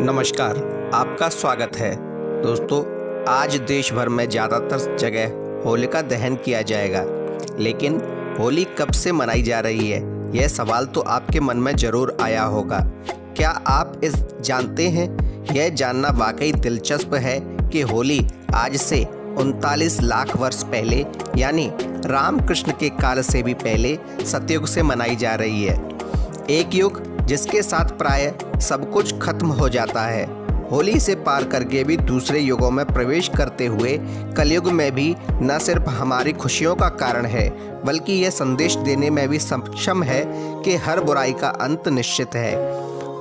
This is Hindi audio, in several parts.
नमस्कार, आपका स्वागत है। दोस्तों, आज देश भर में ज़्यादातर जगह होलिका दहन किया जाएगा, लेकिन होली कब से मनाई जा रही है, यह सवाल तो आपके मन में ज़रूर आया होगा। क्या आप इस जानते हैं? यह जानना वाकई दिलचस्प है कि होली आज से 39 लाख वर्ष पहले यानी रामकृष्ण के काल से भी पहले सतयुग से मनाई जा रही है। एक युग जिसके साथ प्राय सब कुछ खत्म हो जाता है। होली से पार करके भी दूसरे युगों में प्रवेश करते हुए कलयुग में भी न सिर्फ हमारी खुशियों का कारण है, बल्कि यह संदेश देने में भी सक्षम है कि हर बुराई का अंत निश्चित है।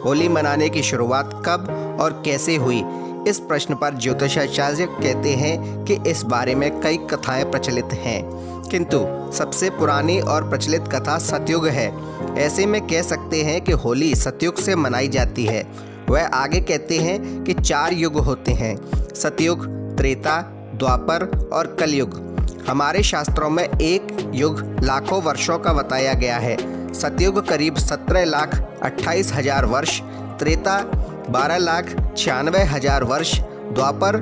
होली मनाने की शुरुआत कब और कैसे हुई, इस प्रश्न पर ज्योतिषाचार्य कहते हैं कि इस बारे में कई कथाएं प्रचलित हैं, किंतु सबसे पुरानी और प्रचलित कथा सतयुग है। ऐसे में कह सकते हैं कि होली सतयुग से मनाई जाती है। वह आगे कहते हैं कि 4 युग होते हैं: सतयुग, त्रेता, द्वापर और कलयुग। हमारे शास्त्रों में एक युग लाखों वर्षों का बताया गया है। सतयुग करीब 17,28,000 वर्ष, त्रेता 12,96,000 वर्ष, द्वापर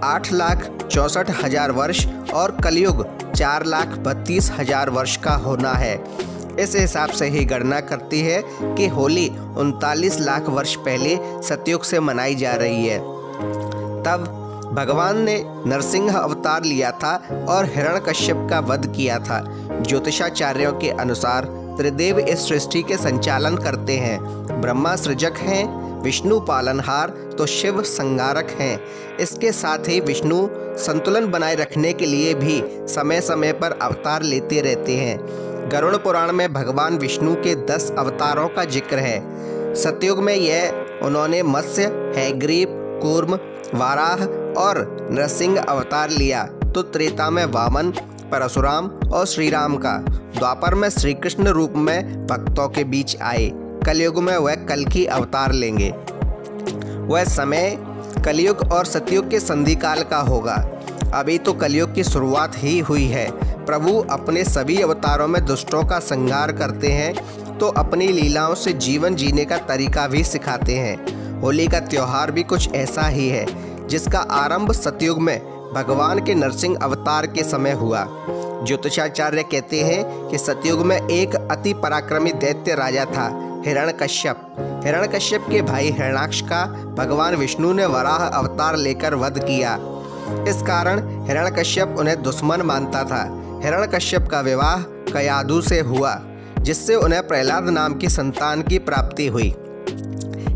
8,64,000 वर्ष और कलयुग 4,32,000 वर्ष का होना है। इस हिसाब से ही गणना करती है कि होली 39 लाख वर्ष पहले सतयुग से मनाई जा रही है। तब भगवान ने नरसिंह अवतार लिया था और हिरण्यकश्यप का वध किया था। ज्योतिषाचार्यों के अनुसार त्रिदेव इस सृष्टि के संचालन करते हैं। ब्रह्मा सृजक हैं, विष्णु पालनहार तो शिव संहारक हैं। इसके साथ ही विष्णु संतुलन बनाए रखने के लिए भी समय समय पर अवतार लेते रहते हैं। गरुड़ पुराण में भगवान विष्णु के 10 अवतारों का जिक्र है। सतयुग में यह उन्होंने मत्स्य, हैग्रीव, कूर्म, वाराह और नरसिंह अवतार लिया। तो त्रेता में वामन, परशुराम और श्री राम का। द्वापर में श्री कृष्ण रूप में भक्तों के बीच आए। कलयुग में वह कल्कि अवतार लेंगे। वह समय कलयुग और सतयुग के संधि काल का होगा। अभी तो कलयुग की शुरुआत ही हुई है। प्रभु अपने सभी अवतारों में दुष्टों का संहार करते हैं, तो अपनी लीलाओं से जीवन जीने का तरीका भी सिखाते हैं। होली का त्यौहार भी कुछ ऐसा ही है, जिसका आरंभ सतयुग में भगवान के नरसिंह अवतार के समय हुआ। ज्योतिषाचार्य कहते हैं कि सतयुग में एक अति पराक्रमी दैत्य राजा था, हिरण्यकश्यप। हिरण्यकश्यप के भाई हिरण्याक्ष का भगवान विष्णु ने वराह अवतार लेकर वध किया। इस कारण हिरण्यकश्यप उन्हें दुश्मन मानता था। हिरण्यकश्यप का विवाह कयाधु से हुआ, जिससे उन्हें प्रहलाद नाम की संतान की प्राप्ति हुई।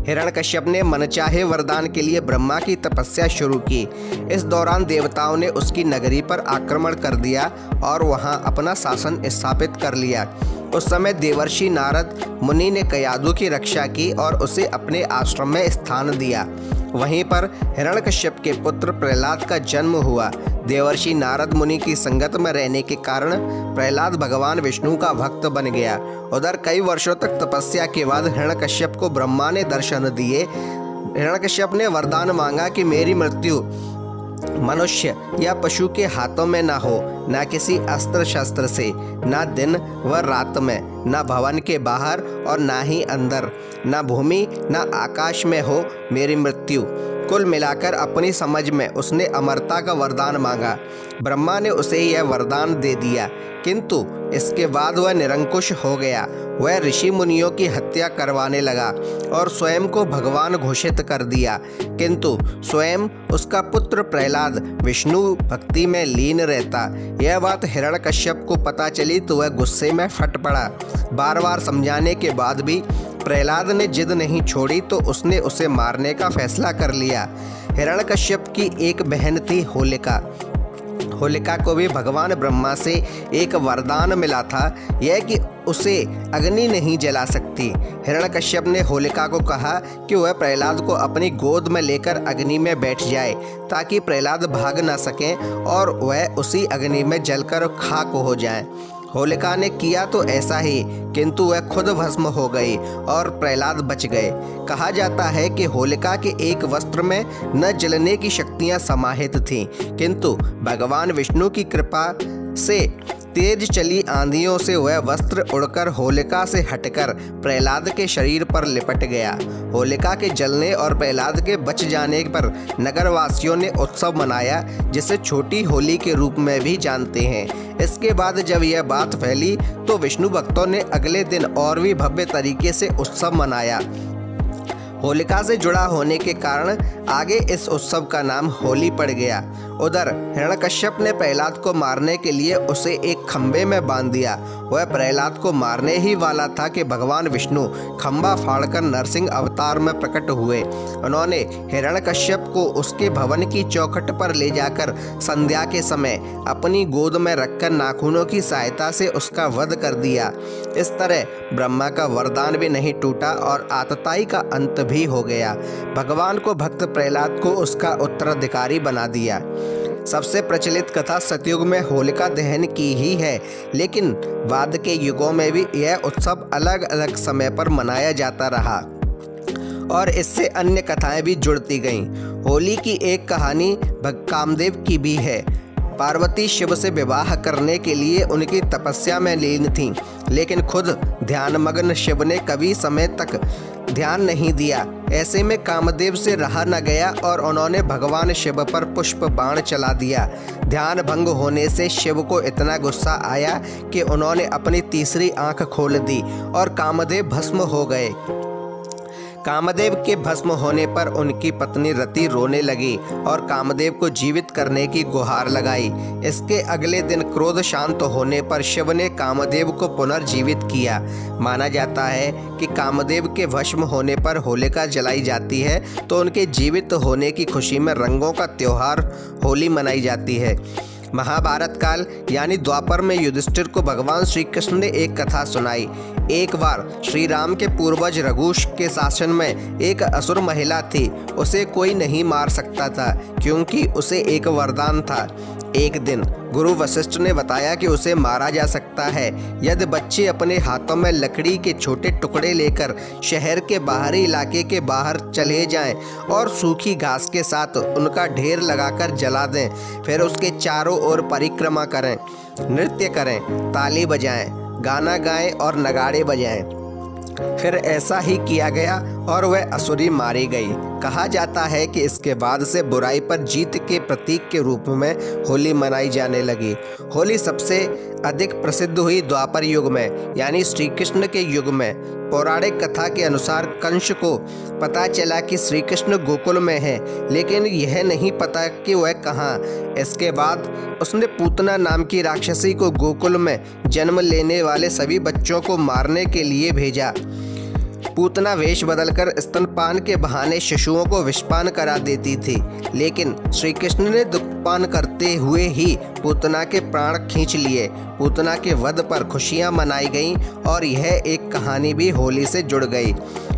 हिरण्यकश्यप ने मनचाहे वरदान के लिए ब्रह्मा की तपस्या शुरू की। इस दौरान देवताओं ने उसकी नगरी पर आक्रमण कर दिया और वहां अपना शासन स्थापित कर लिया। उस समय देवर्षि नारद मुनि ने कयाधु की रक्षा की और उसे अपने आश्रम में स्थान दिया। वहीं पर हिरण्यकश्यप के पुत्र प्रहलाद का जन्म हुआ। देवर्षि नारद मुनि की संगत में रहने के कारण प्रहलाद भगवान विष्णु का भक्त बन गया। उधर कई वर्षों तक तपस्या के बाद हिरण्यकश्यप को ब्रह्मा ने दर्शन दिए। हिरण्यकश्यप ने वरदान मांगा कि मेरी मृत्यु मनुष्य या पशु के हाथों में ना हो, ना किसी अस्त्र शस्त्र से, ना दिन व रात में, ना भवन के बाहर और ना ही अंदर, ना भूमि ना आकाश में हो मेरी मृत्यु। कुल मिलाकर अपनी समझ में उसने अमरता का वरदान मांगा। ब्रह्मा ने उसे यह वरदान दे दिया, किंतु इसके बाद वह निरंकुश हो गया। वह ऋषि मुनियों की हत्या करवाने लगा और स्वयं को भगवान घोषित कर दिया, किंतु स्वयं उसका पुत्र प्रहलाद विष्णु भक्ति में लीन रहता। यह बात हिरण्यकश्यप को पता चली तो वह गुस्से में फट पड़ा। बार बार समझाने के बाद भी प्रहलाद ने जिद नहीं छोड़ी, तो उसने उसे मारने का फैसला कर लिया। हिरण्यकश्यप की एक बहन थी होलिका। होलिका को भी भगवान ब्रह्मा से एक वरदान मिला था, यह कि उसे अग्नि नहीं जला सकती। हिरण्यकश्यप ने होलिका को कहा कि वह प्रहलाद को अपनी गोद में लेकर अग्नि में बैठ जाए, ताकि प्रहलाद भाग न सकें और वह उसी अग्नि में जलकर खाक हो जाए। होलिका ने किया तो ऐसा ही, किंतु वह खुद भस्म हो गई और प्रहलाद बच गए। कहा जाता है कि होलिका के एक वस्त्र में न जलने की शक्तियां समाहित थीं, किंतु भगवान विष्णु की कृपा से तेज चली आंधियों से वह वस्त्र उड़कर होलिका से हटकर प्रहलाद के शरीर पर लिपट गया। होलिका के जलने और प्रहलाद के बच जाने पर नगरवासियों ने उत्सव मनाया, जिसे छोटी होली के रूप में भी जानते हैं। इसके बाद जब यह बात फैली तो विष्णु भक्तों ने अगले दिन और भी भव्य तरीके से उत्सव मनाया। होलिका से जुड़ा होने के कारण आगे इस उत्सव का नाम होली पड़ गया। उधर हिरण्यकश्यप ने प्रहलाद को मारने के लिए उसे एक खंबे में बांध दिया। वह प्रहलाद को मारने ही वाला था कि भगवान विष्णु खंबा फाड़कर नरसिंह अवतार में प्रकट हुए। उन्होंने हिरण्यकश्यप को उसके भवन की चौखट पर ले जाकर संध्या के समय अपनी गोद में रखकर नाखूनों की सहायता से उसका वध कर दिया। इस तरह ब्रह्मा का वरदान भी नहीं टूटा और आतताई का अंत भी हो गया। भगवान को भक्त प्रहलाद को उसका उत्तराधिकारी बना दिया। सबसे प्रचलित कथा सतयुग में होलिका दहन की ही है, लेकिन बाद के युगों में भी यह उत्सव अलग अलग समय पर मनाया जाता रहा और इससे अन्य कथाएं भी जुड़ती गईं। होली की एक कहानी कामदेव की भी है। पार्वती शिव से विवाह करने के लिए उनकी तपस्या में लीन थीं, लेकिन खुद ध्यानमग्न शिव ने कभी समय तक ध्यान नहीं दिया। ऐसे में कामदेव से रहा न गया और उन्होंने भगवान शिव पर पुष्प बाण चला दिया। ध्यान भंग होने से शिव को इतना गुस्सा आया कि उन्होंने अपनी तीसरी आंख खोल दी और कामदेव भस्म हो गए। कामदेव के भस्म होने पर उनकी पत्नी रति रोने लगी और कामदेव को जीवित करने की गुहार लगाई। इसके अगले दिन क्रोध शांत होने पर शिव ने कामदेव को पुनर्जीवित किया। माना जाता है कि कामदेव के भस्म होने पर होलिका जलाई जाती है, तो उनके जीवित होने की खुशी में रंगों का त्योहार होली मनाई जाती है। महाभारत काल यानी द्वापर में युधिष्ठिर को भगवान श्री कृष्ण ने एक कथा सुनाई। एक बार श्री राम के पूर्वज रघुष के शासन में एक असुर महिला थी। उसे कोई नहीं मार सकता था क्योंकि उसे एक वरदान था। एक दिन गुरु वशिष्ठ ने बताया कि उसे मारा जा सकता है यदि बच्चे अपने हाथों में लकड़ी के छोटे टुकड़े लेकर शहर के बाहरी इलाके के बाहर चले जाएं और सूखी घास के साथ उनका ढेर लगाकर जला दें। फिर उसके चारों ओर परिक्रमा करें, नृत्य करें, ताली बजाएं, गाना गाएं और नगाड़े बजाएं। फिर ऐसा ही किया गया और वह असुरी मारी गई। कहा जाता है कि इसके बाद से बुराई पर जीत के प्रतीक के रूप में होली मनाई जाने लगी। होली सबसे अधिक प्रसिद्ध हुई द्वापर युग में, यानी श्री कृष्ण के युग में। पौराणिक कथा के अनुसार कंस को पता चला कि श्री कृष्ण गोकुल में है, लेकिन यह नहीं पता कि वह कहाँ। इसके बाद उसने पूतना नाम की राक्षसी को गोकुल में जन्म लेने वाले सभी बच्चों को मारने के लिए भेजा। पूतना वेश बदलकर स्तनपान के बहाने शिशुओं को विषपान करा देती थी, लेकिन श्री कृष्ण ने दुखपान करते हुए ही पूतना के प्राण खींच लिए। पूतना के वध पर खुशियां मनाई गईं और यह एक कहानी भी होली से जुड़ गई।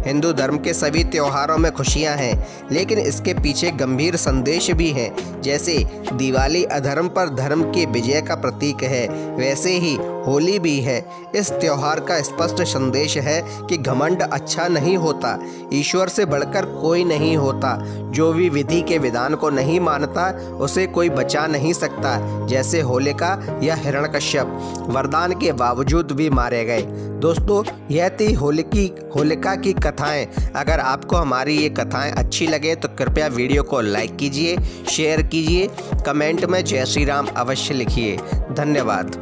हिंदू धर्म के सभी त्योहारों में खुशियां हैं, लेकिन इसके पीछे गंभीर संदेश भी हैं। जैसे दिवाली अधर्म पर धर्म के विजय का प्रतीक है, वैसे ही होली भी है। इस त्योहार का स्पष्ट संदेश है कि घमंड अच्छा नहीं होता, ईश्वर से बढ़कर कोई नहीं होता। जो भी विधि के विधान को नहीं मानता उसे कोई बचा नहीं सकता। जैसे होलिका या हिरण्यकश्यप वरदान के बावजूद भी मारे गए। दोस्तों, यह थी होलिका की कथाएं। अगर आपको हमारी ये कथाएं अच्छी लगे तो कृपया वीडियो को लाइक कीजिए, शेयर कीजिए, कमेंट में जय श्री राम अवश्य लिखिए। धन्यवाद।